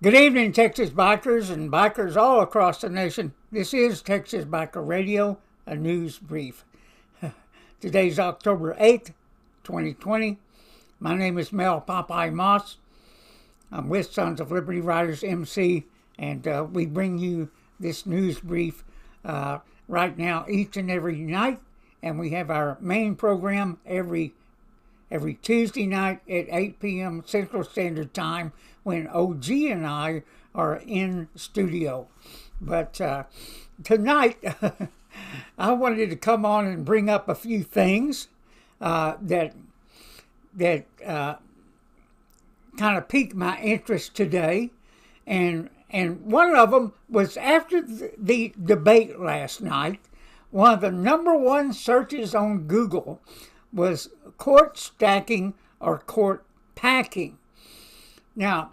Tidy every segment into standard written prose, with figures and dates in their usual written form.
Good evening, Texas bikers and bikers all across the nation. This is Texas Biker Radio, a news brief. Today's October 8th, 2020. My name is Mel Popeye Moss. I'm with Sons of Liberty Riders MC, and we bring you this news brief right now each and every night. And we have our main program every Tuesday night at 8 p.m. Central Standard Time when OG and I are in studio. But tonight, I wanted to come on and bring up a few things that kind of piqued my interest today. And one of them was after the debate last night, one of the number one searches on Google was court stacking or court packing. Now,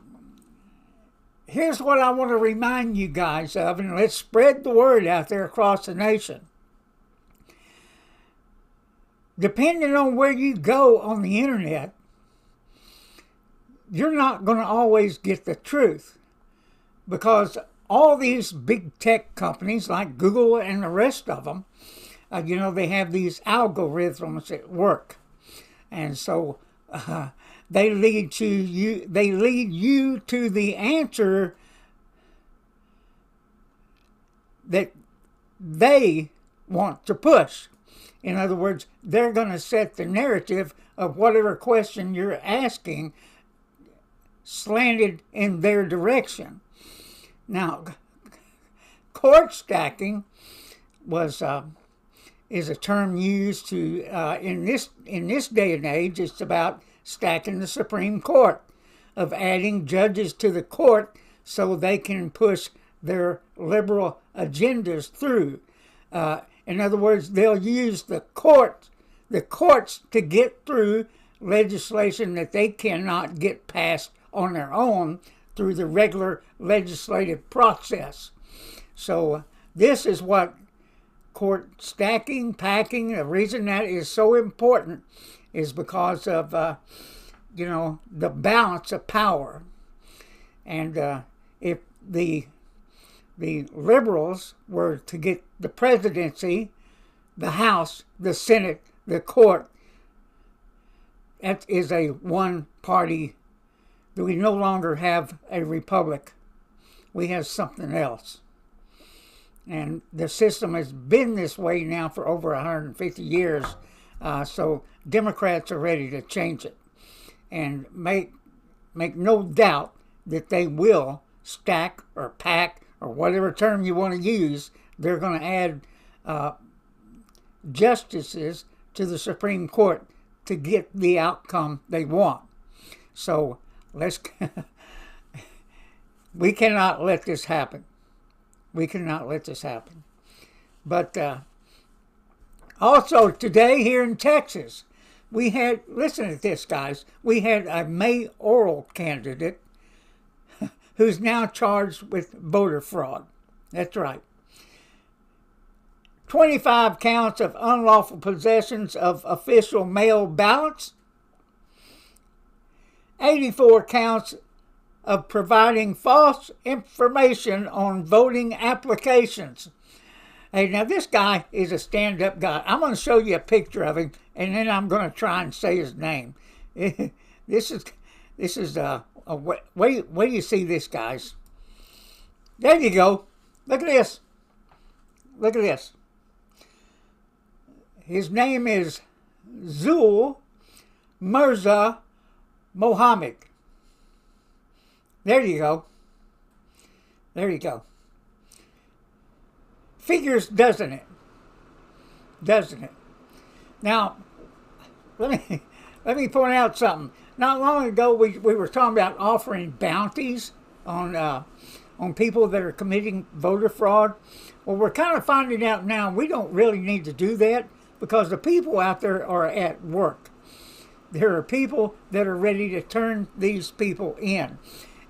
here's what I want to remind you guys of, and let's spread the word out there across the nation. Depending on where you go on the internet, you're not going to always get the truth, because all these big tech companies like Google and the rest of them, they have these algorithms that work. And so they lead you to the answer that they want to push. In other words, they're going to set the narrative of whatever question you're asking slanted in their direction. Now, court stacking is a term used to in this day and age. It's about stacking the Supreme Court, of adding judges to the court so they can push their liberal agendas through. In other words, they'll use the courts to get through legislation that they cannot get passed on their own through the regular legislative process. So this is what court stacking, packing, the reason that is so important is because of, the balance of power. And if the liberals were to get the presidency, the House, the Senate, the court, that is a one-party. We no longer have a republic. We have something else. And the system has been this way now for over 150 years. So Democrats are ready to change it. And make no doubt that they will stack or pack or whatever term you want to use. They're going to add justices to the Supreme Court to get the outcome they want. So we cannot let this happen. We cannot let this happen. But also today here in Texas, we had, listen to this, guys, we had a mayoral candidate who's now charged with voter fraud. That's right. 25 counts of unlawful possessions of official mail ballots, 84 counts of providing false information on voting applications. Hey, now this guy is a stand-up guy. I'm going to show you a picture of him, and then I'm going to try and say his name. This is where do you see this, guys? There you go. Look at this. Look at this. His name is Zul Mirza Mohammed. There you go. There you go. Figures, doesn't it? Doesn't it? Now, let me point out something. Not long ago, we were talking about offering bounties on people that are committing voter fraud. Well, we're kind of finding out now we don't really need to do that, because the people out there are at work. There are people that are ready to turn these people in.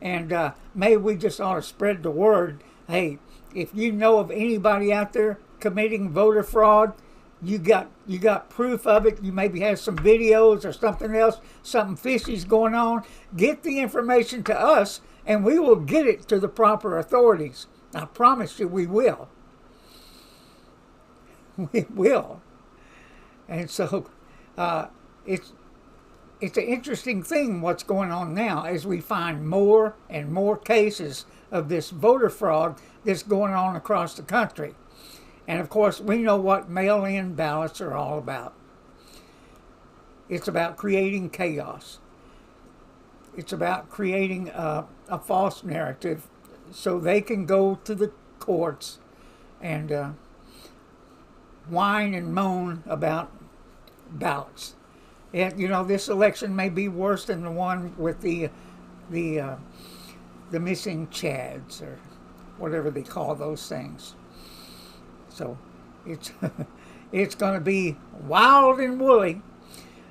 And maybe we just ought to spread the word. Hey, if you know of anybody out there committing voter fraud, you got proof of it. You maybe have some videos or something else, something fishy's going on. Get the information to us, and we will get it to the proper authorities. I promise you, we will. We will. And so, it's an interesting thing what's going on now as we find more and more cases of this voter fraud that's going on across the country. And of course, we know what mail-in ballots are all about. It's about creating chaos. It's about creating a false narrative so they can go to the courts and whine and moan about ballots. And, this election may be worse than the one with the missing Chads, or whatever they call those things. So it's it's going to be wild and woolly.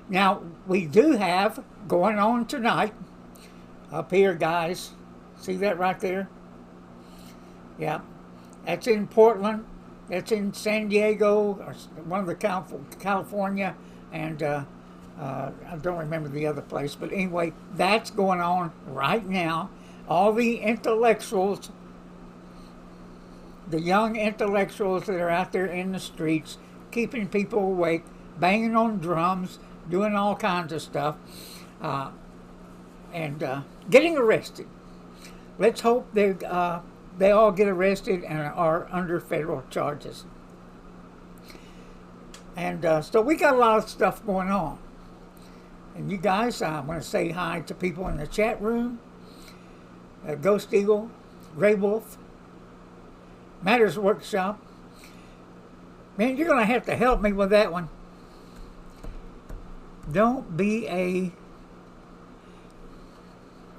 Now, we do have going on tonight up here, guys. See that right there? Yeah. That's in Portland. That's in San Diego, or one of the California, and I don't remember the other place. But anyway, that's going on right now. All the intellectuals, the young intellectuals that are out there in the streets, keeping people awake, banging on drums, doing all kinds of stuff, and getting arrested. Let's hope they all get arrested and are under federal charges. And so we got a lot of stuff going on. And you guys, I want to say hi to people in the chat room. Ghost Eagle, Grey Wolf, Matters Workshop. Man, you're going to have to help me with that one. Don't be a...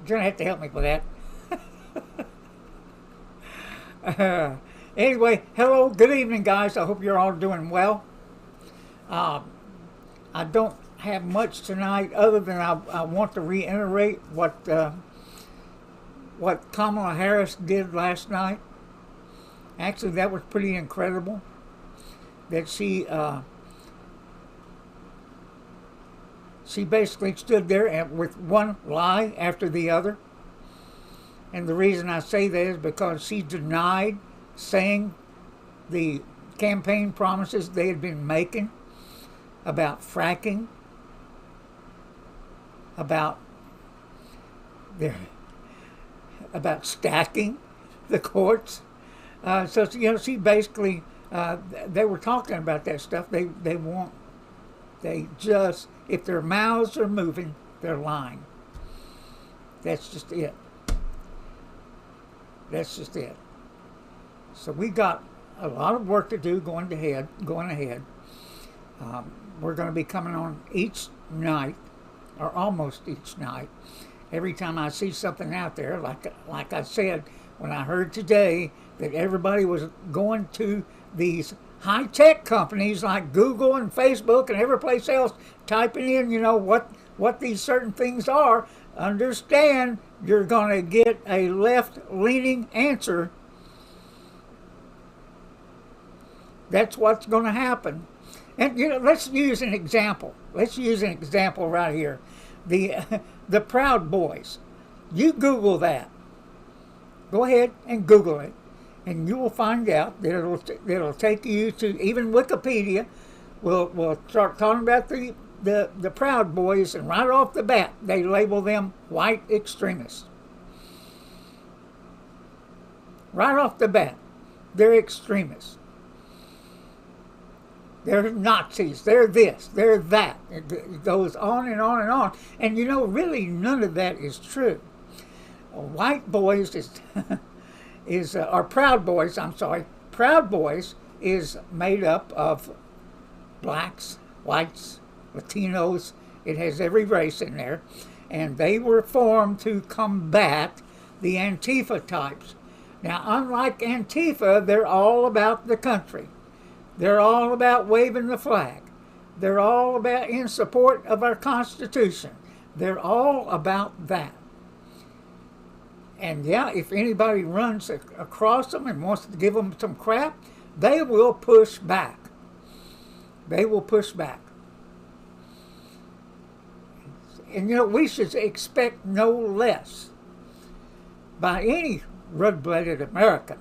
You're going to have to help me with that. Anyway, hello, good evening, guys. I hope you're all doing well. I don't have much tonight other than I want to reiterate what Kamala Harris did last night. Actually, that was pretty incredible. That she basically stood there with one lie after the other. And the reason I say that is because she denied saying the campaign promises they had been making about fracking, about stacking the courts. So she basically, they were talking about that stuff. They just, if their mouths are moving, they're lying. That's just it. That's just it. So we got a lot of work to do going ahead. We're going to be coming on each night, or almost each night. Every time I see something out there, like I said, when I heard today that everybody was going to these high-tech companies like Google and Facebook and every place else, typing in, what these certain things are, understand you're going to get a left-leaning answer. That's what's going to happen. And let's use an example. Let's use an example right here. The Proud Boys. You Google that. Go ahead and Google it, and you will find out that it'll take you to, even Wikipedia will start talking about the Proud Boys, and right off the bat they label them white extremists. Right off the bat, they're extremists. They're Nazis, they're this, they're that. It goes on and on and on. And really none of that is true. White Boys or Proud Boys, I'm sorry. Proud Boys is made up of blacks, whites, Latinos. It has every race in there. And they were formed to combat the Antifa types. Now, unlike Antifa, they're all about the country. They're all about waving the flag. They're all about in support of our Constitution. They're all about that. And yeah, if anybody runs across them and wants to give them some crap, they will push back. they will push back. And we should expect no less by any red-blooded American.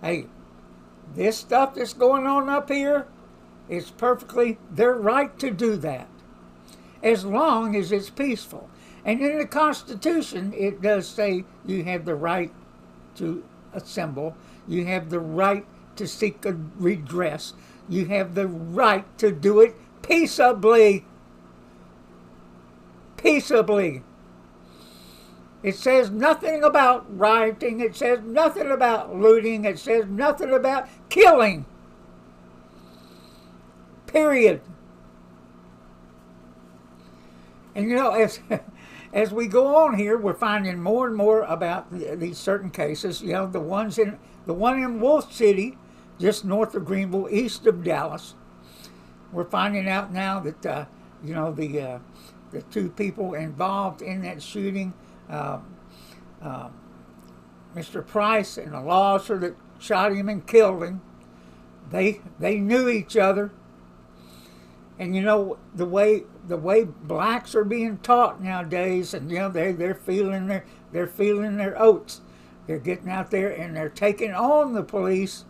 Hey, this stuff that's going on up here, it's perfectly their right to do that, as long as it's peaceful. And in the Constitution, it does say you have the right to assemble, you have the right to seek a redress, you have the right to do it peaceably. Peaceably. It says nothing about rioting, it says nothing about looting, it says nothing about killing. Period. And as we go on here, we're finding more and more about these certain cases. The one in Wolf City, just north of Greenville, east of Dallas. We're finding out now that the two people involved in that shooting, Mr. Price and the law officer that shot him and killed him, they knew each other. And the way blacks are being taught nowadays, and they're feeling their oats. They're getting out there and they're taking on the police.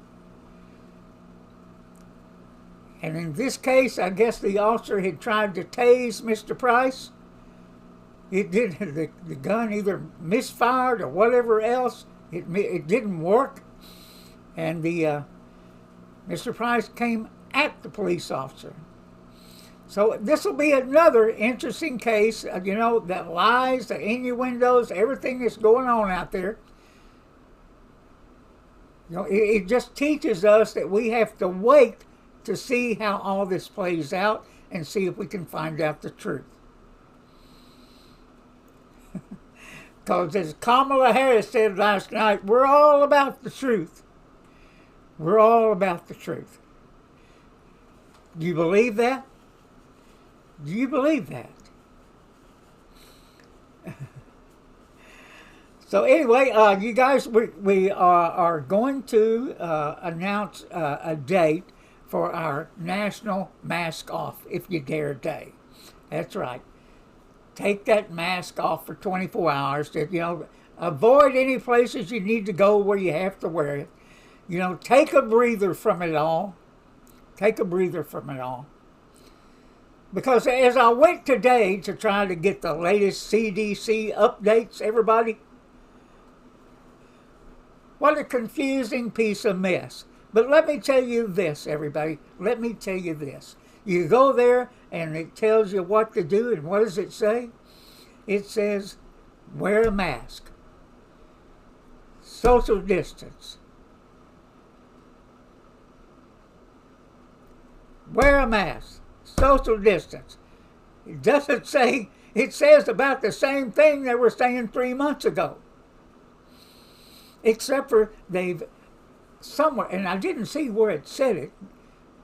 And in this case, I guess the officer had tried to tase Mr. Price. It did. The gun either misfired or whatever else. It didn't work. And Mr. Price came at the police officer. So this will be another interesting case. That lies, the innuendos, everything that's going on out there. It just teaches us that we have to wait to see how all this plays out and see if we can find out the truth. Because as Kamala Harris said last night, we're all about the truth. We're all about the truth. Do you believe that? Do you believe that? So anyway, you guys, we are going to announce a date for our National Mask Off If You Dare Day. That's right. Take that mask off for 24 hours. Avoid any places you need to go where you have to wear it. Take a breather from it all. Take a breather from it all. Because as I went today to try to get the latest CDC updates, everybody, what a confusing piece of mess. But let me tell you this, everybody. Let me tell you this. You go there and it tells you what to do, and what does it say? It says, wear a mask, social distance, wear a mask, social distance. It doesn't say, it says about the same thing they were saying 3 months ago. Except for they've somewhere, and I didn't see where it said it,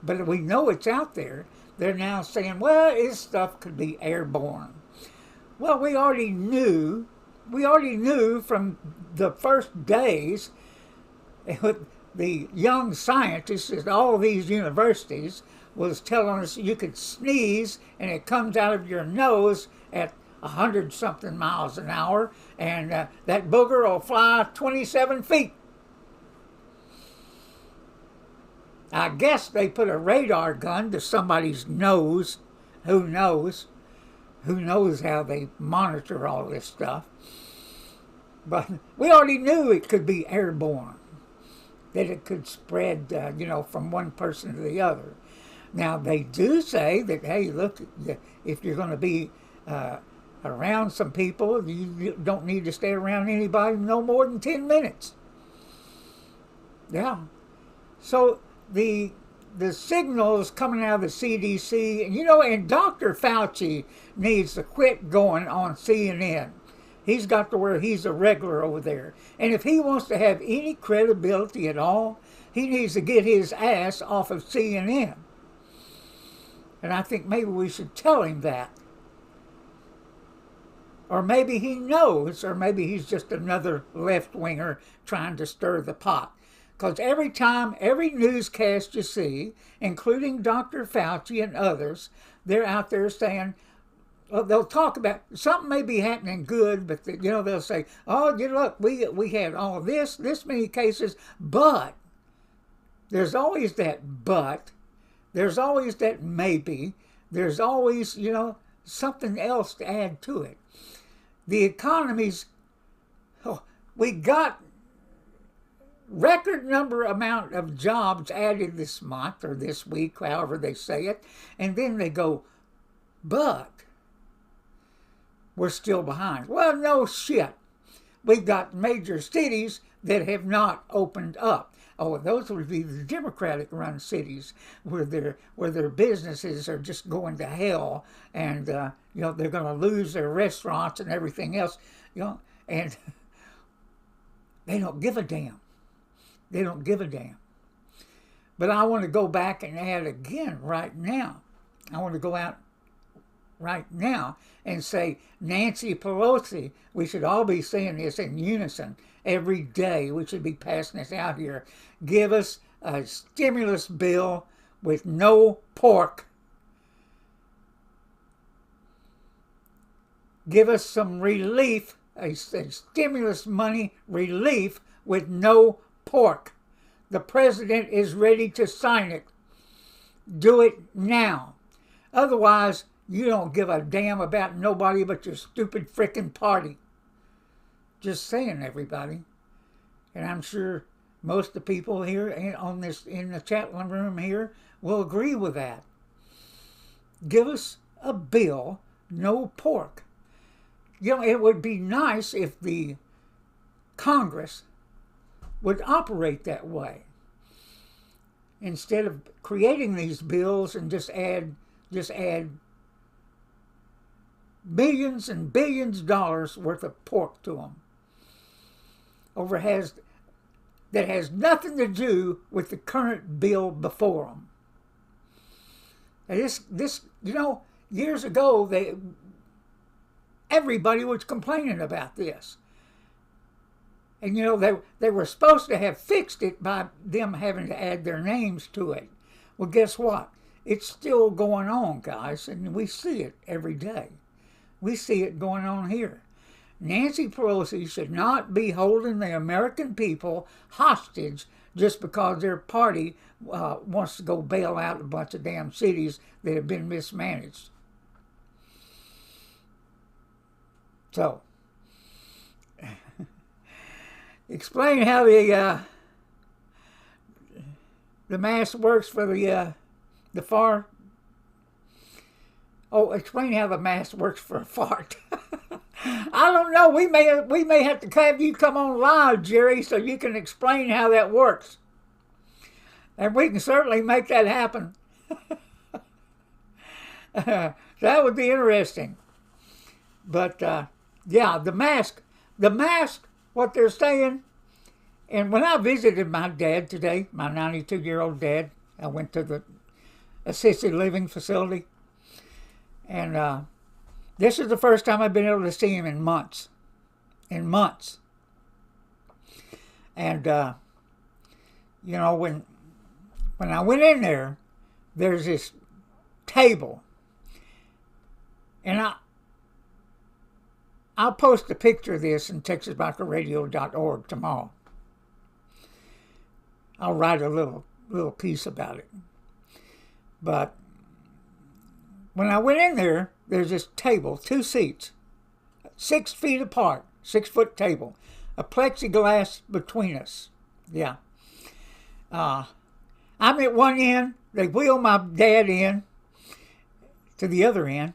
but we know it's out there. They're now saying, well, this stuff could be airborne. Well, we already knew from the first days, the young scientists at all these universities was telling us you could sneeze and it comes out of your nose at 100-something miles an hour, and that booger will fly 27 feet. I guess they put a radar gun to somebody's nose. Who knows? Who knows how they monitor all this stuff? But we already knew it could be airborne, that it could spread, from one person to the other. Now, they do say that, hey, look, if you're going to be around some people, you don't need to stay around anybody no more than 10 minutes. Yeah. So the signals coming out of the CDC, and Dr. Fauci needs to quit going on CNN. He's got to where he's a regular over there. And if he wants to have any credibility at all, he needs to get his ass off of CNN. And I think maybe we should tell him that. Or maybe he knows, or maybe he's just another left-winger trying to stir the pot. Because every time, every newscast you see, including Dr. Fauci and others, they're out there saying, well, they'll talk about something may be happening good, but they'll say, "Oh, look, we had all this many cases," but there's always that but, there's always that maybe, there's always something else to add to it. The economy's, we got record amount of jobs added this month or this week, however they say it, and then they go, but we're still behind. Well, no shit. We've got major cities that have not opened up. Oh, those would be the Democratic-run cities where their businesses are just going to hell, and they're going to lose their restaurants and everything else, and they don't give a damn. They don't give a damn. But I want to go back and add again right now. I want to go out right now and say, Nancy Pelosi, we should all be saying this in unison every day. We should be passing this out here. Give us a stimulus bill with no pork. Give us some relief, a stimulus money relief with no pork. The president is ready to sign it. Do it now. Otherwise, you don't give a damn about nobody but your stupid frickin' party. Just saying, everybody. And I'm sure most of the people here in the chat room here will agree with that. Give us a bill, no pork. It would be nice if the Congress would operate that way. Instead of creating these bills and just add millions and billions of dollars worth of pork to them. That has nothing to do with the current bill before them. And years ago, everybody was complaining about this. And they were supposed to have fixed it by them having to add their names to it. Well, guess what? It's still going on, guys, and we see it every day. We see it going on here. Nancy Pelosi should not be holding the American people hostage just because their party wants to go bail out a bunch of damn cities that have been mismanaged. So, explain how the mask works for the far. Oh, explain how the mask works for a fart. I don't know. We may have to have you come on live, Jerry, so you can explain how that works. And we can certainly make that happen. That would be interesting. But yeah, the mask, what they're saying. And when I visited my dad today, my 92-year-old dad, I went to the assisted living facility. And this is the first time I've been able to see him in months. And when I went in there, there's this table. And I'll post a picture of this in TexasBikerRadio.org tomorrow. I'll write a little piece about it. But when I went in there, there's this table, 2 seats, 6 feet apart, 6-foot table, a plexiglass between us. Yeah. I'm at one end. They wheel my dad in to the other end.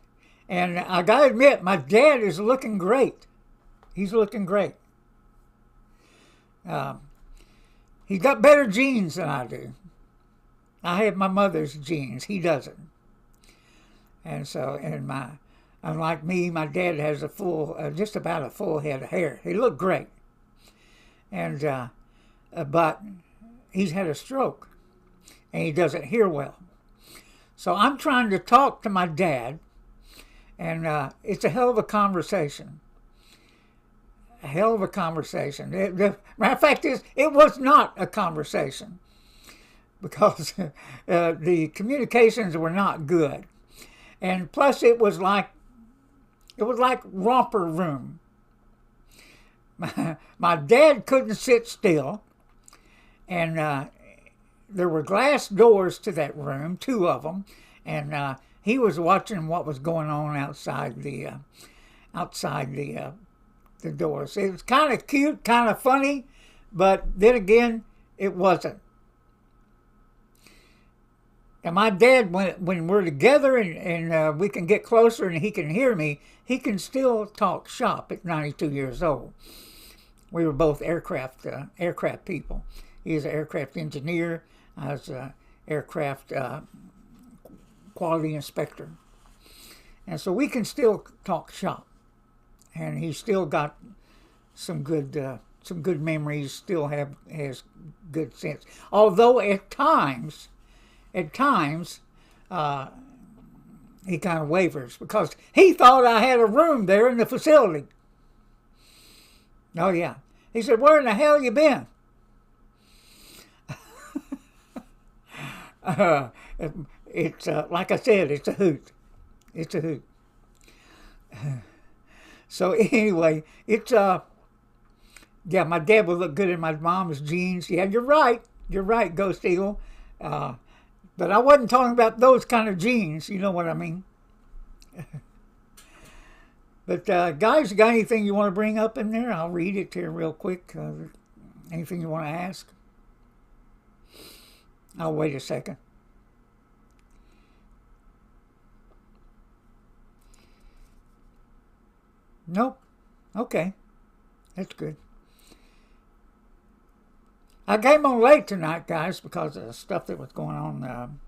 And I got to admit, my dad is looking great. He's looking great. He's got better genes than I do. I have my mother's genes. He doesn't. And so, unlike me, my dad has just about a full head of hair. He looked great. And, but he's had a stroke. And he doesn't hear well. So I'm trying to talk to my dad. And it's a hell of a conversation. a hell of a conversation. The matter of fact is, it was not a conversation because the communications were not good, and plus it was like romper room. My dad couldn't sit still, and there were glass doors to that room, two of them, and he was watching what was going on outside the doors. It was kind of cute, kind of funny, but then again, it wasn't. And my dad, when we're together and we can get closer and he can hear me, he can still talk shop at 92 years old. We were both aircraft people. He was an aircraft engineer. I was an aircraft quality inspector. And so we can still talk shop. And he still got some good memories, still has good sense. Although at times, he kind of wavers because he thought I had a room there in the facility. Oh, yeah. He said, "Where in the hell you been?" It's like I said, it's a hoot. It's a hoot. So anyway, it's yeah, my dad would look good in my mom's jeans. Yeah, you're right, Ghost Eagle. But I wasn't talking about those kind of jeans. You know what I mean? But guys, you got anything you want to bring up in there? I'll read it here real quick. Anything you want to ask? I'll wait a second. Nope. Okay. That's good. I came on late tonight, guys, because of the stuff that was going on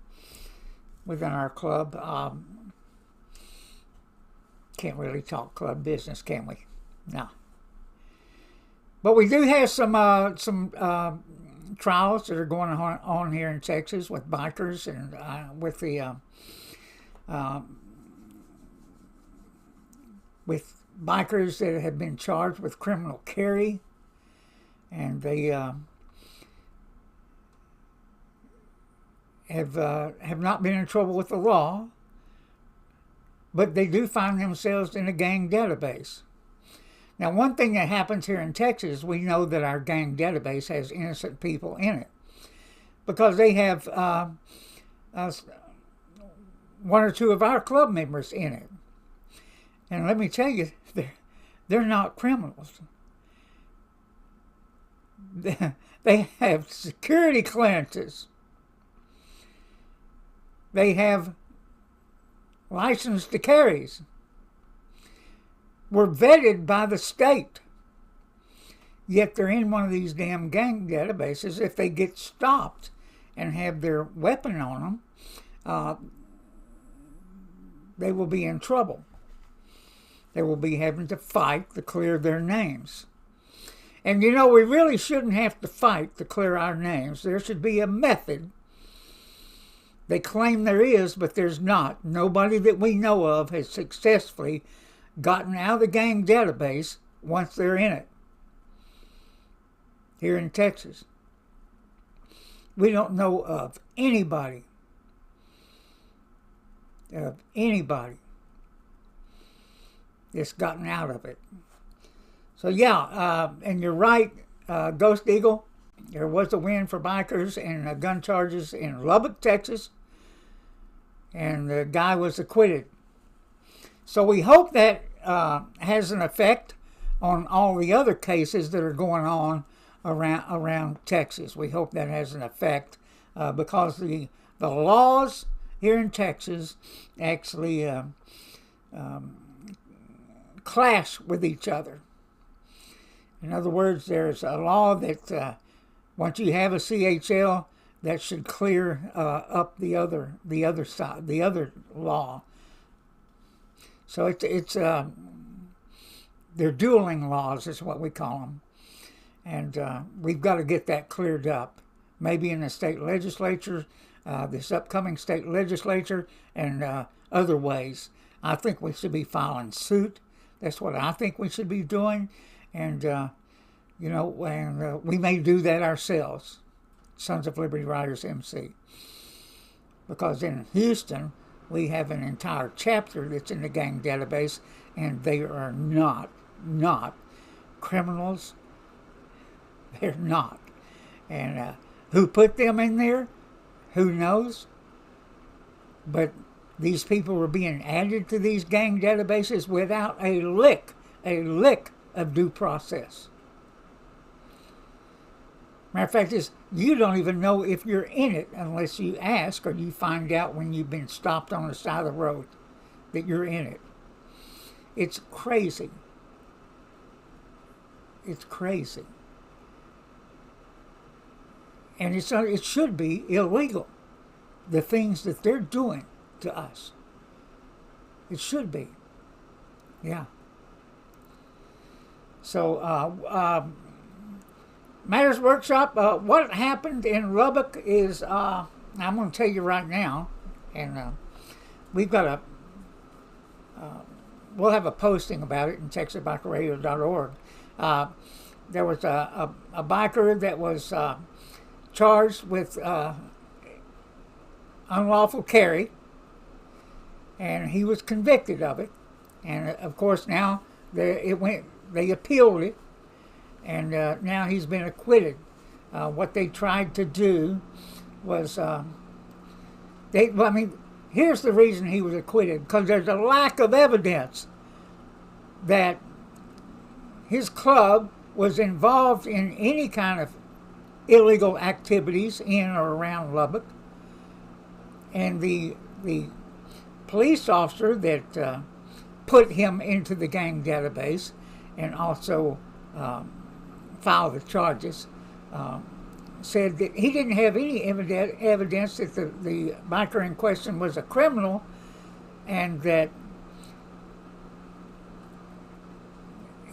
within our club. Can't really talk club business, can we? No. But we do have some trials that are going on here in Texas with bikers and with the with bikers that have been charged with criminal carry, and they have not been in trouble with the law, but they do find themselves in a gang database. Now, one thing that happens here in Texas, we know that our gang database has innocent people in it because they have one or two of our club members in it. And let me tell you, they're not criminals. They have security clearances. They have license to carries. Were vetted by the state. Yet they're in one of these damn gang databases. If they get stopped and have their weapon on them, they will be in trouble. They will be having to fight to clear their names. And you know, we really shouldn't have to fight to clear our names. There should be a method. They claim there is, but there's not. Nobody that we know of has successfully gotten out of the gang database once they're in it. Here in Texas. We don't know of anybody that's gotten out of it. So yeah, and you're right, Ghost Eagle. There was a win for bikers and gun charges in Lubbock, Texas, and the guy was acquitted. So we hope that has an effect on all the other cases that are going on around Texas. We hope that has an effect because the laws here in Texas actually clash with each other. In other words, there's a law that once you have a CHL, that should clear up the other side, the other law. So it's they're dueling laws is what we call them, and we've got to get that cleared up. Maybe in the state legislature, this upcoming state legislature, and other ways. I think we should be filing suit. That's what I think we should be doing. And, we may do that ourselves, Sons of Liberty Riders MC. Because in Houston, we have an entire chapter that's in the gang database, and they are not criminals. They're not. And who put them in there? Who knows? But these people were being added to these gang databases without a lick of due process. Matter of fact is, you don't even know if you're in it unless you ask, or you find out when you've been stopped on the side of the road that you're in it. It's crazy. It's crazy. And it should be illegal, the things that they're doing to us. It should be. Yeah. So, Matters Workshop, what happened in Lubbock is, I'm going to tell you right now, and we've got we'll have a posting about it in TexasBikerRadio.org. There was a biker that was charged with unlawful carry, and he was convicted of it. And of course now they appealed it, and now he's been acquitted. What they tried to do was, here's the reason he was acquitted, because there's a lack of evidence that his club was involved in any kind of illegal activities in or around Lubbock. And the police officer that put him into the gang database and also filed the charges said that he didn't have any evidence that the biker in question was a criminal, and that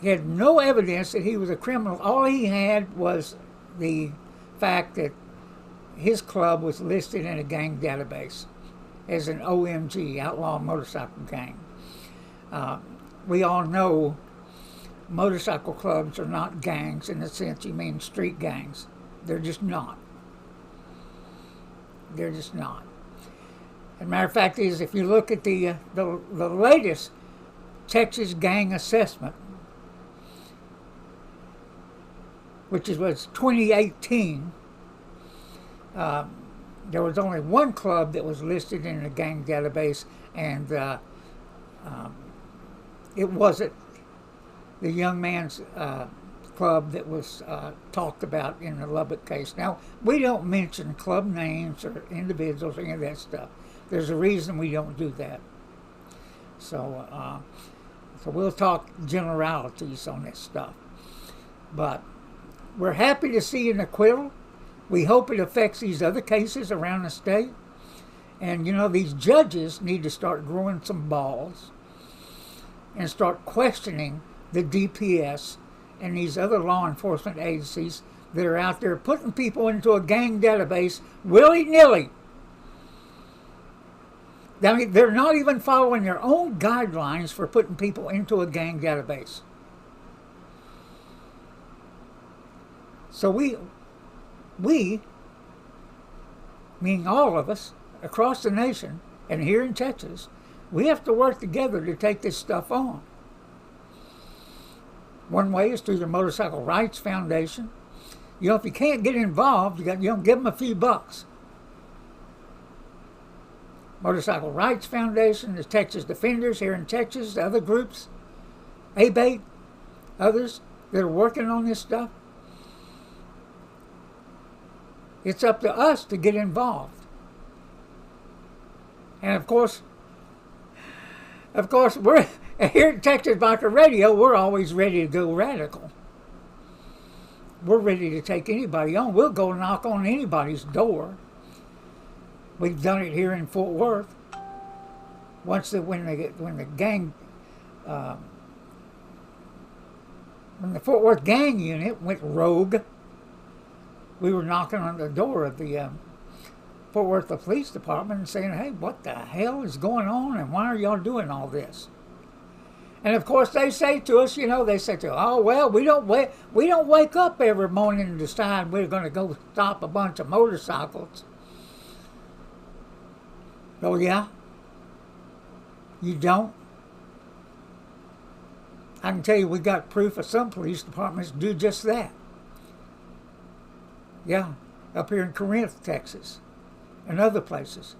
he had no evidence that he was a criminal. All he had was the fact that his club was listed in a gang database as an OMG, Outlaw Motorcycle Gang. We all know motorcycle clubs are not gangs in the sense you mean street gangs. They're just not. They're just not. And matter of fact is, if you look at the latest Texas Gang Assessment, which was 2018, there was only one club that was listed in the gang database, and it wasn't the young man's club that was talked about in the Lubbock case. Now, we don't mention club names or individuals or any of that stuff. There's a reason we don't do that. So we'll talk generalities on this stuff. But we're happy to see an acquittal. We hope it affects these other cases around the state. And, these judges need to start growing some balls and start questioning the DPS and these other law enforcement agencies that are out there putting people into a gang database willy-nilly. I mean, they're not even following their own guidelines for putting people into a gang database. So we, meaning all of us across the nation and here in Texas, we have to work together to take this stuff on. One way is through the Motorcycle Rights Foundation. If you can't get involved, you give them a few bucks. Motorcycle Rights Foundation, the Texas Defenders here in Texas, the other groups, ABATE, others that are working on this stuff. It's up to us to get involved. And of course, we're here at Texas Biker Radio, we're always ready to go radical. We're ready to take anybody on. We'll go knock on anybody's door. We've done it here in Fort Worth. When the Fort Worth gang unit went rogue, we were knocking on the door of the Fort Worth Police Department and saying, "Hey, what the hell is going on, and why are y'all doing all this?" And of course, they say to us, they say to us, "Oh well, we don't wake up every morning and decide we're going to go stop a bunch of motorcycles." Oh yeah, you don't. I can tell you, we got proof of some police departments do just that. Yeah, up here in Corinth, Texas, and other places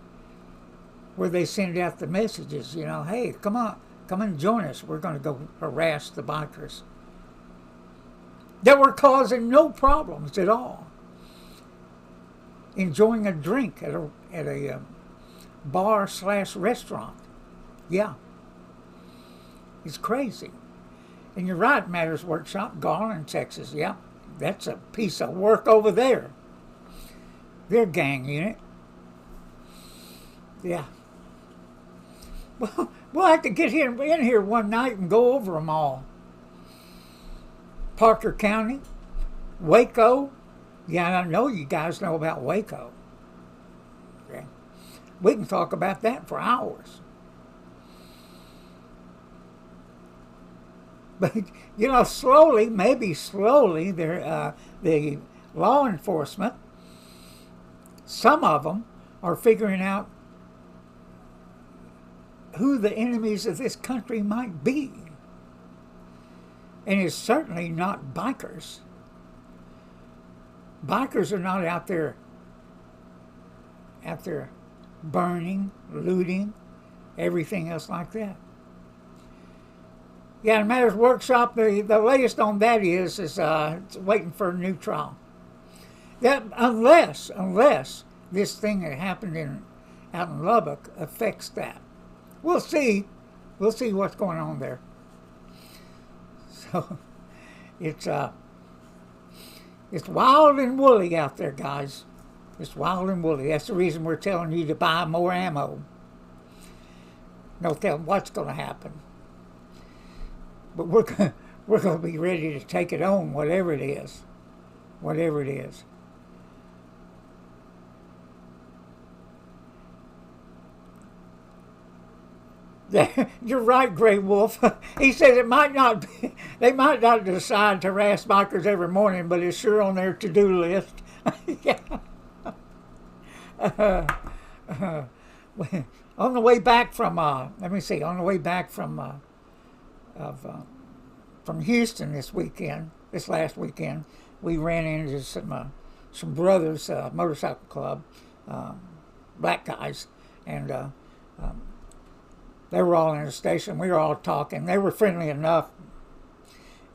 where they send out the messages. Hey, come on. Come and join us. We're going to go harass the bikers that were causing no problems at all. Enjoying a drink at a bar/restaurant. Yeah. It's crazy. And you're right, Matters Workshop, Garland, Texas. Yeah. That's a piece of work over there. Their gang unit. Yeah. Well, we'll have to get in here one night and go over them all. Parker County, Waco. Yeah, I know you guys know about Waco. Okay. We can talk about that for hours. But, maybe slowly, the law enforcement, some of them are figuring out who the enemies of this country might be. And it's certainly not bikers. Bikers are not out there burning, looting, everything else like that. Yeah, and Matters Workshop, the latest on that is it's waiting for a new trial. That unless this thing that happened out in Lubbock affects that. We'll see. We'll see what's going on there. So it's wild and woolly out there, guys. It's wild and woolly. That's the reason we're telling you to buy more ammo. No telling what's going to happen. But we're going to be ready to take it on, whatever it is. Whatever it is. You're right, Grey Wolf. He says they might not decide to harass bikers every morning, but it's sure on their to-do list. Yeah. On the way back from, on the way back from Houston this last weekend, we ran into some brothers, motorcycle club, black guys, and they were all in the station. We were all talking. They were friendly enough.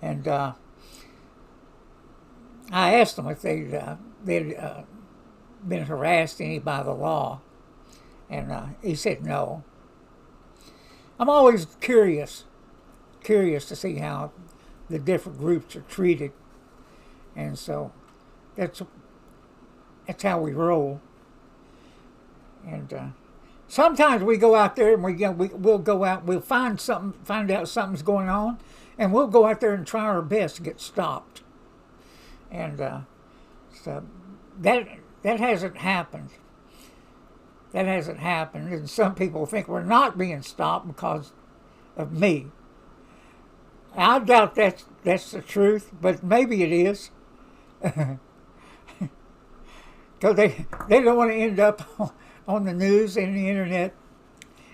And I asked them if they'd been harassed any by the law. And he said no. I'm always curious to see how the different groups are treated. And so that's how we roll. And sometimes we go out there and we'll go out, we'll find out something's going on, and we'll go out there and try our best to get stopped. And so that hasn't happened. That hasn't happened. And some people think we're not being stopped because of me. I doubt that's the truth, but maybe it is. Because they don't want to end up on the news and the internet.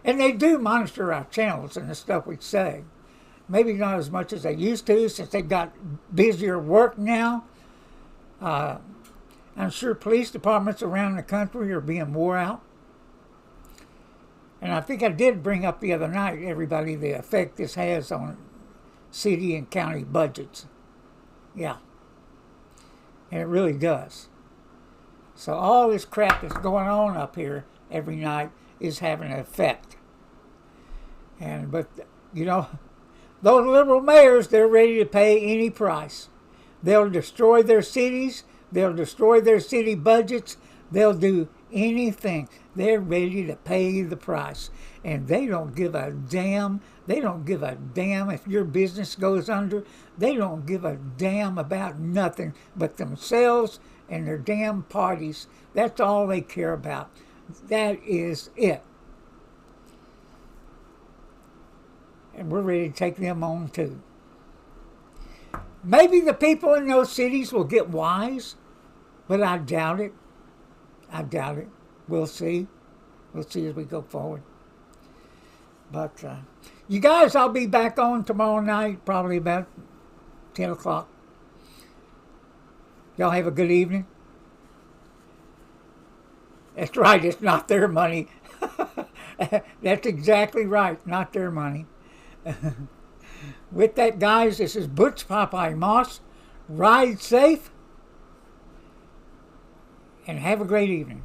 And they do monitor our channels and the stuff we say. Maybe not as much as they used to, since they've got busier work now. I'm sure police departments around the country are being wore out. And I think I did bring up the other night, everybody, the effect this has on city and county budgets. Yeah. And it really does. So all this crap that's going on up here every night is having an effect. But those liberal mayors, they're ready to pay any price. They'll destroy their cities. They'll destroy their city budgets. They'll do anything. They're ready to pay the price. And they don't give a damn. They don't give a damn if your business goes under. They don't give a damn about nothing but themselves and their damn parties. That's all they care about. That is it. and we're ready to take them on too. Maybe the people in those cities will get wise, but I doubt it. I doubt it. We'll see. We'll see as we go forward. But you guys, I'll be back on tomorrow night, probably about 10 o'clock. Y'all have a good evening. That's right, it's not their money. That's exactly right, not their money. With that, guys, this is Butch Popeye Moss. Ride safe and have a great evening.